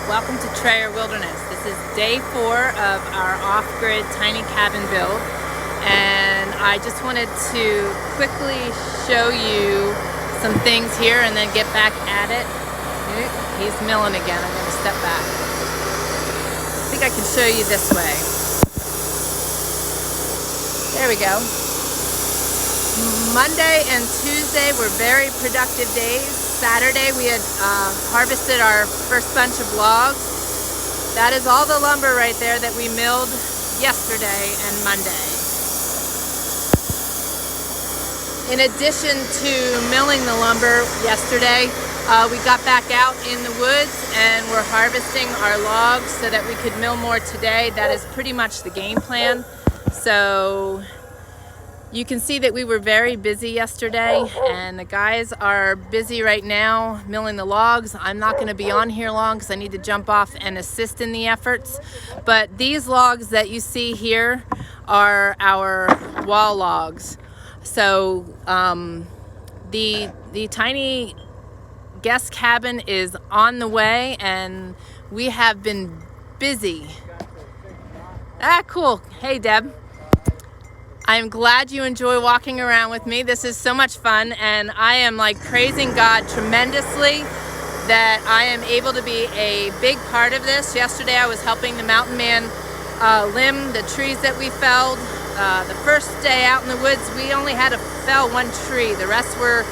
Welcome to Trayer Wilderness. This is day 4 of our off-grid tiny cabin build, and I just wanted to quickly show you some things here and then get back at it. He's milling again. I'm going to step back. I think I can show you this way. There we go. Monday and Tuesday were very productive days. Saturday we had harvested our first bunch of logs. That is all the lumber right there that we milled yesterday and Monday. In addition to milling the lumber yesterday, we got back out in the woods and we're harvesting our logs so that we could mill more today. That is pretty much the game plan. So you can see that we were very busy yesterday, and the guys are busy right now milling the logs. I'm not going to be on here long because I need to jump off and assist in the efforts. But these logs that you see here are our wall logs. So the tiny guest cabin is on the way, and we have been busy. Cool. Hey, Deb. I'm glad you enjoy walking around with me. This is so much fun, and I am like praising God tremendously that I am able to be a big part of this. Yesterday I was helping the mountain man limb the trees that we felled. The first day out in the woods we only had to fell one tree. The rest were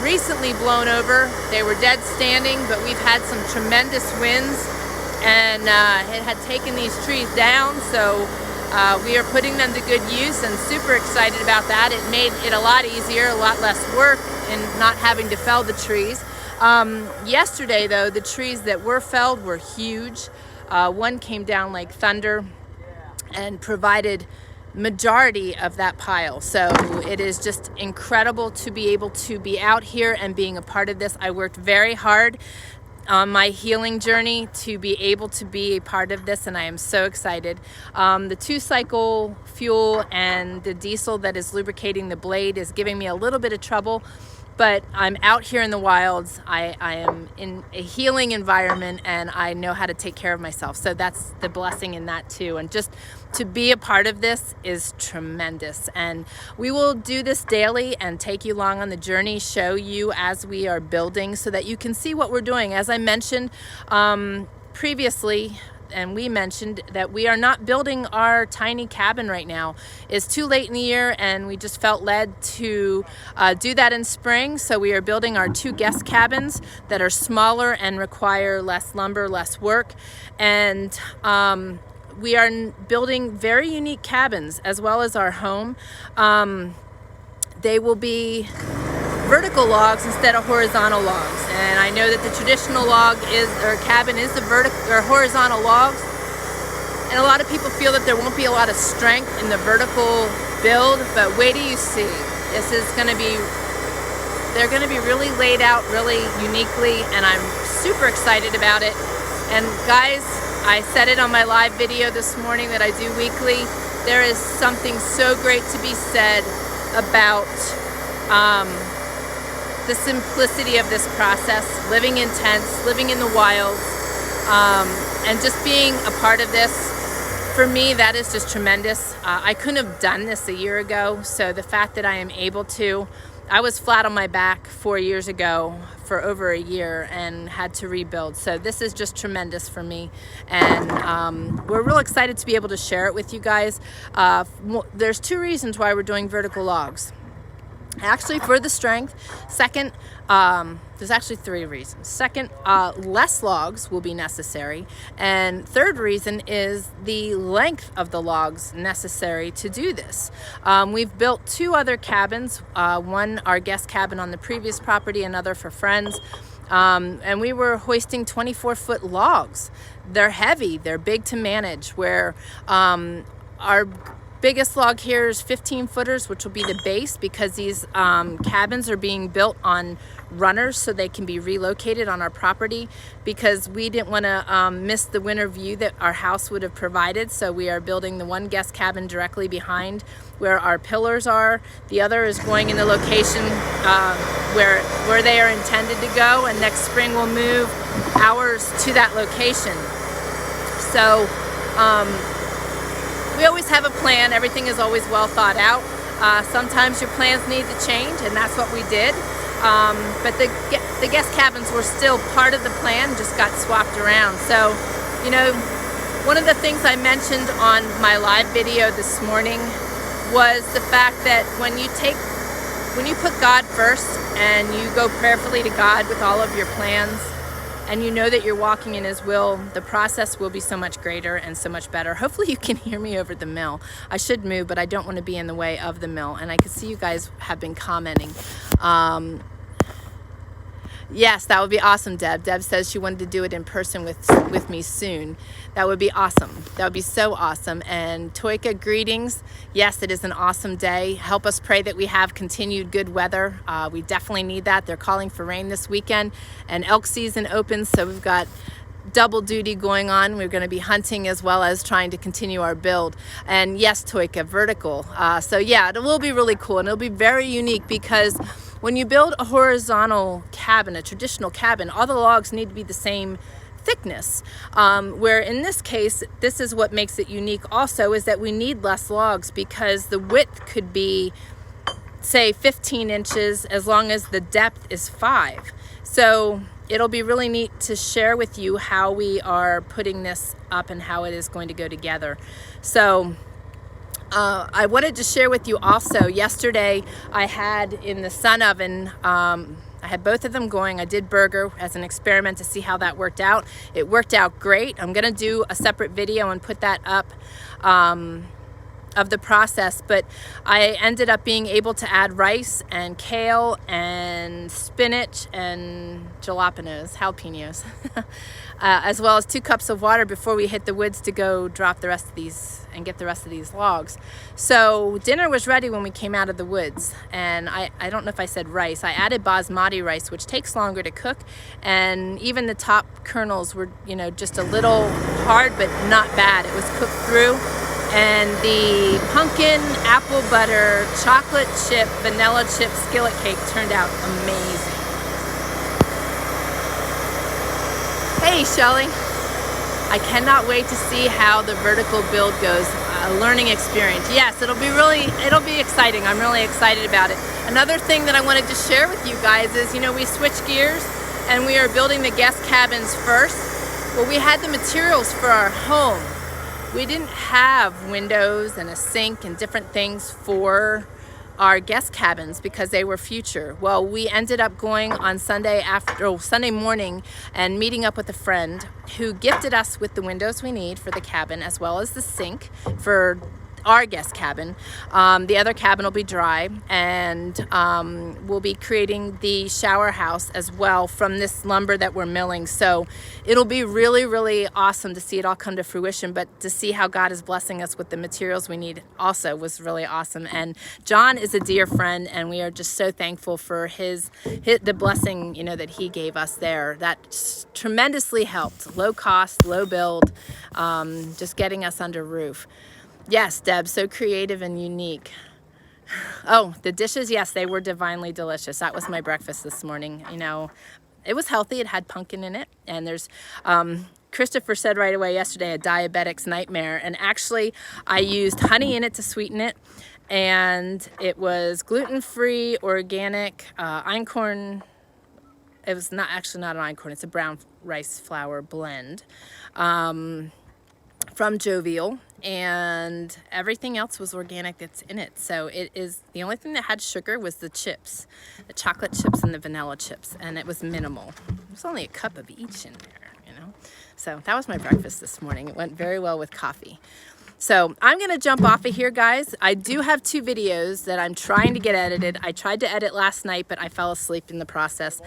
recently blown over. They were dead standing, but we've had some tremendous winds, and it had taken these trees down, so we are putting them to good use and super excited about that. It made it a lot easier, a lot less work in not having to fell the trees. Yesterday though, the trees that were felled were huge. One came down like thunder and provided majority of that pile. So it is just incredible to be able to be out here and being a part of this. I worked very hard on my healing journey to be able to be a part of this, and I am so excited. The 2-cycle fuel and the diesel that is lubricating the blade is giving me a little bit of trouble, but I'm out here in the wilds. I am in a healing environment, and I know how to take care of myself. So that's the blessing in that too. And just to be a part of this is tremendous. And we will do this daily and take you along on the journey, show you as we are building so that you can see what we're doing. As I mentioned previously, and we mentioned that we are not building our tiny cabin right now. It's too late in the year, and we just felt led to do that in spring. So we are building our 2 guest cabins that are smaller and require less lumber, less work. And we are building very unique cabins as well as our home. They will be vertical logs instead of horizontal logs, and I know that the traditional cabin is the horizontal logs, and a lot of people feel that there won't be a lot of strength in the vertical build, but wait till you see. This is going to be, they're going to be really laid out really uniquely, and I'm super excited about it. And guys, I said it on my live video this morning that I do weekly, there is something so great to be said about the simplicity of this process, living in tents, living in the wilds, and just being a part of this. For me, that is just tremendous. I couldn't have done this a year ago, so the fact that I am able to, I was flat on my back 4 years ago for over a year and had to rebuild. So this is just tremendous for me, and we're real excited to be able to share it with you guys. There's 2 reasons why we're doing vertical logs. Actually, for the strength. Second, there's actually 3 reasons. Second, less logs will be necessary. And third reason is the length of the logs necessary to do this. We've built 2 other cabins, one our guest cabin on the previous property, another for friends. And we were hoisting 24-foot logs. They're heavy, they're big to manage, where our biggest log here is 15 footers, which will be the base, because these cabins are being built on runners so they can be relocated on our property, because we didn't want to miss the winter view that our house would have provided. So we are building the one guest cabin directly behind where our pillars are. The other is going in the location where they are intended to go, and next spring we'll move ours to that location. So we always have a plan. Everything is always well thought out. Sometimes your plans need to change, and that's what we did. But the guest cabins were still part of the plan, just got swapped around. So, you know, one of the things I mentioned on my live video this morning was the fact that when you put God first and you go prayerfully to God with all of your plans, and you know that you're walking in His will, the process will be so much greater and so much better. Hopefully you can hear me over the mill. I should move, but I don't want to be in the way of the mill. And I can see you guys have been commenting. Yes, that would be awesome, Deb. Deb says she wanted to do it in person with me soon. That would be awesome. That would be so awesome. And Toika, greetings. Yes, it is an awesome day. Help us pray that we have continued good weather. We definitely need that. They're calling for rain this weekend, and elk season opens, so we've got double duty going on. We're going to be hunting as well as trying to continue our build. And yes, Toika, vertical. So yeah, it will be really cool, and it'll be very unique, because when you build a horizontal cabin, a traditional cabin, all the logs need to be the same thickness. Where in this case, this is what makes it unique also, is that we need less logs, because the width could be, say, 15 inches as long as the depth is 5. So it'll be really neat to share with you how we are putting this up and how it is going to go together. So I wanted to share with you also, yesterday I had in the sun oven, I had both of them going. I did burger as an experiment to see how that worked out. It worked out great. I'm gonna do a separate video and put that up of the process, but I ended up being able to add rice and kale and spinach and jalapenos, as well as 2 cups of water before we hit the woods to go drop the rest of these and get the rest of these logs. So dinner was ready when we came out of the woods, and I don't know if I said rice. I added basmati rice, which takes longer to cook, and even the top kernels were, you know, just a little hard, but not bad. It was cooked through. And the pumpkin, apple butter, chocolate chip, vanilla chip skillet cake turned out amazing. Hey, Shelly. I cannot wait to see how the vertical build goes. A learning experience. Yes, it'll be exciting. I'm really excited about it. Another thing that I wanted to share with you guys is, you know, we switched gears and we are building the guest cabins first. Well, we had the materials for our home. We didn't have windows and a sink and different things for our guest cabins because they were future. Well, we ended up going on Sunday morning and meeting up with a friend who gifted us with the windows we need for the cabin, as well as the sink for our guest cabin. The other cabin will be dry, and we'll be creating the shower house as well from this lumber that we're milling. So it'll be really, really awesome to see it all come to fruition, but to see how God is blessing us with the materials we need also was really awesome. And John is a dear friend, and we are just so thankful for the blessing, you know, that he gave us there. That tremendously helped. Low cost, low build, just getting us under roof. Yes, Deb, so creative and unique. Oh, the dishes, yes, they were divinely delicious. That was my breakfast this morning. You know, it was healthy. It had pumpkin in it. And there's, Christopher said right away yesterday, a diabetic's nightmare. And actually, I used honey in it to sweeten it. And it was gluten-free, organic, einkorn. It was not an einkorn. It's a brown rice flour blend from Jovial. And everything else was organic that's in it. So it is, the only thing that had sugar was the chips, the chocolate chips and the vanilla chips, and it was minimal. There's only a cup of each in there, you know. So that was my breakfast this morning. It went very well with coffee. So I'm going to jump off of here, guys. I do have 2 videos that I'm trying to get edited. I tried to edit last night, but I fell asleep in the process.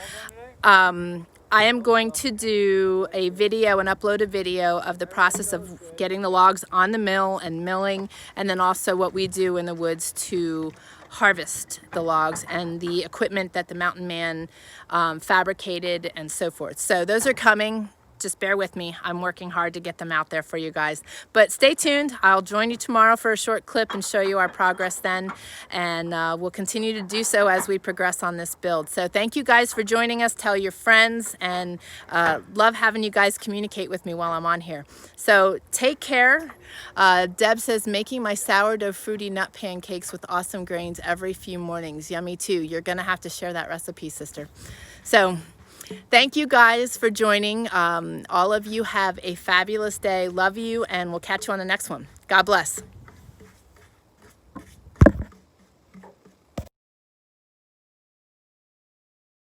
I am going to do a video and upload a video of the process of getting the logs on the mill and milling, and then also what we do in the woods to harvest the logs and the equipment that the mountain man fabricated and so forth. So those are coming. Just bear with me. I'm working hard to get them out there for you guys. But stay tuned. I'll join you tomorrow for a short clip and show you our progress then. And we'll continue to do so as we progress on this build. So thank you guys for joining us. Tell your friends, and love having you guys communicate with me while I'm on here. So take care. Deb says, making my sourdough fruity nut pancakes with awesome grains every few mornings. Yummy too. You're gonna have to share that recipe, sister. So thank you guys for joining. All of you have a fabulous day. Love you, and we'll catch you on the next one. God bless.